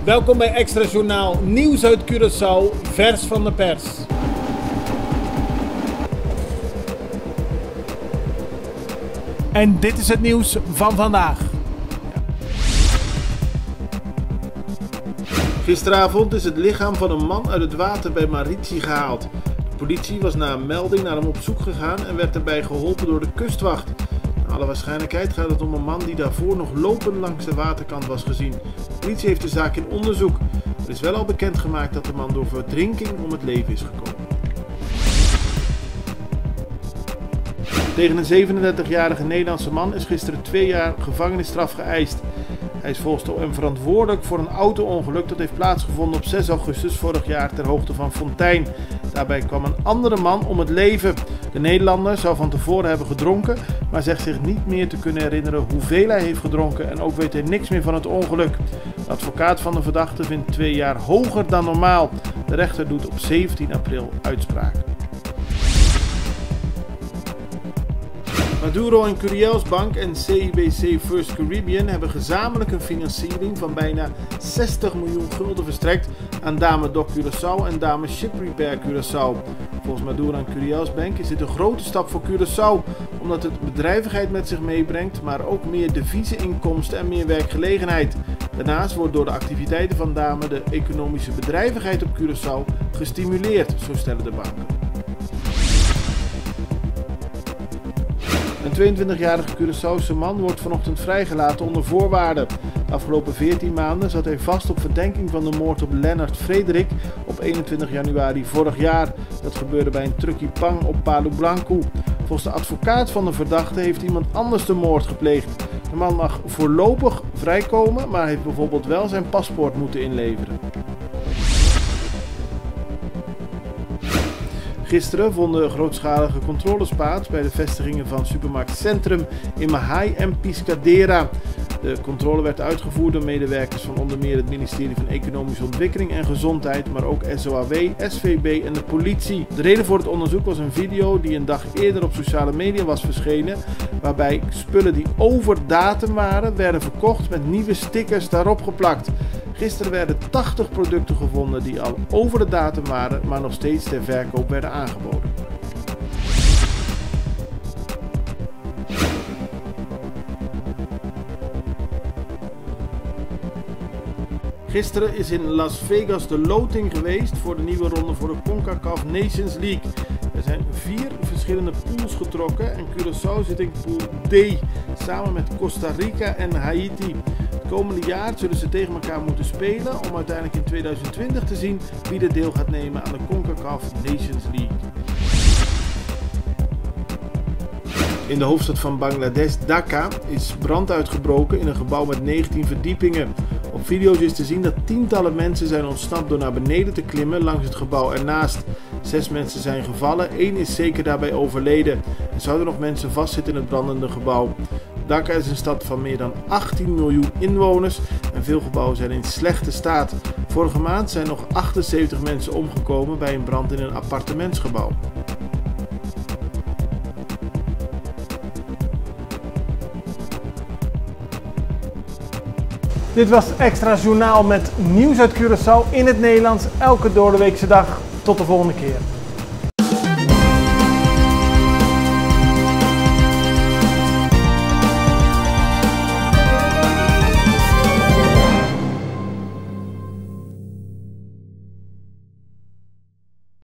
Welkom bij Extra Journaal, nieuws uit Curaçao, vers van de pers. En dit is het nieuws van vandaag. Gisteravond is het lichaam van een man uit het water bij Maritie gehaald. De politie was na een melding naar hem op zoek gegaan en werd daarbij geholpen door de kustwacht. Naar alle waarschijnlijkheid gaat het om een man die daarvoor nog lopend langs de waterkant was gezien. De politie heeft de zaak in onderzoek. Er is wel al bekendgemaakt dat de man door verdrinking om het leven is gekomen. Tegen een 37-jarige Nederlandse man is gisteren 2 jaar gevangenisstraf geëist. Hij is volgens de OM verantwoordelijk voor een auto-ongeluk dat heeft plaatsgevonden op 6 augustus vorig jaar ter hoogte van Fontijn. Daarbij kwam een andere man om het leven. De Nederlander zou van tevoren hebben gedronken, maar zegt zich niet meer te kunnen herinneren hoeveel hij heeft gedronken en ook weet hij niks meer van het ongeluk. De advocaat van de verdachte vindt 2 jaar hoger dan normaal. De rechter doet op 17 april uitspraak. Maduro en Curiels Bank en CIBC First Caribbean hebben gezamenlijk een financiering van bijna 60 miljoen gulden verstrekt aan Dame Dock Curaçao en Dame Ship Repair Curaçao. Volgens Maduro en Curiels Bank is dit een grote stap voor Curaçao, omdat het bedrijvigheid met zich meebrengt, maar ook meer deviezeninkomsten en meer werkgelegenheid. Daarnaast wordt door de activiteiten van Dame de economische bedrijvigheid op Curaçao gestimuleerd, zo stellen de banken. Een 22-jarige Curaçaose man wordt vanochtend vrijgelaten onder voorwaarden. De afgelopen 14 maanden zat hij vast op verdenking van de moord op Lennart Frederik op 21 januari vorig jaar. Dat gebeurde bij een Truckee Pang op Palu Blanco. Volgens de advocaat van de verdachte heeft iemand anders de moord gepleegd. De man mag voorlopig vrijkomen, maar heeft bijvoorbeeld wel zijn paspoort moeten inleveren. Gisteren vonden grootschalige controles plaats bij de vestigingen van supermarkt Centrum in Mahai en Piscadera. De controle werd uitgevoerd door medewerkers van onder meer het ministerie van Economische Ontwikkeling en Gezondheid, maar ook SOAW, SVB en de politie. De reden voor het onderzoek was een video die een dag eerder op sociale media was verschenen, waarbij spullen die over datum waren, werden verkocht met nieuwe stickers daarop geplakt. Gisteren werden 80 producten gevonden die al over de datum waren, maar nog steeds ter verkoop werden aangeboden. Gisteren is in Las Vegas de loting geweest voor de nieuwe ronde voor de CONCACAF Nations League. Er zijn 4 verschillende pools getrokken en Curaçao zit in pool D, samen met Costa Rica en Haiti. Het komende jaar zullen ze tegen elkaar moeten spelen om uiteindelijk in 2020 te zien wie er deel gaat nemen aan de CONCACAF Nations League. In de hoofdstad van Bangladesh, Dhaka, is brand uitgebroken in een gebouw met 19 verdiepingen. Op video's is te zien dat tientallen mensen zijn ontsnapt door naar beneden te klimmen langs het gebouw ernaast. 6 mensen zijn gevallen, 1 is zeker daarbij overleden. Er zouden nog mensen vastzitten in het brandende gebouw. Dhaka is een stad van meer dan 18 miljoen inwoners en veel gebouwen zijn in slechte staat. Vorige maand zijn nog 78 mensen omgekomen bij een brand in een appartementsgebouw. Dit was Extra Journaal met nieuws uit Curaçao in het Nederlands, elke doordeweekse dag. Tot de volgende keer.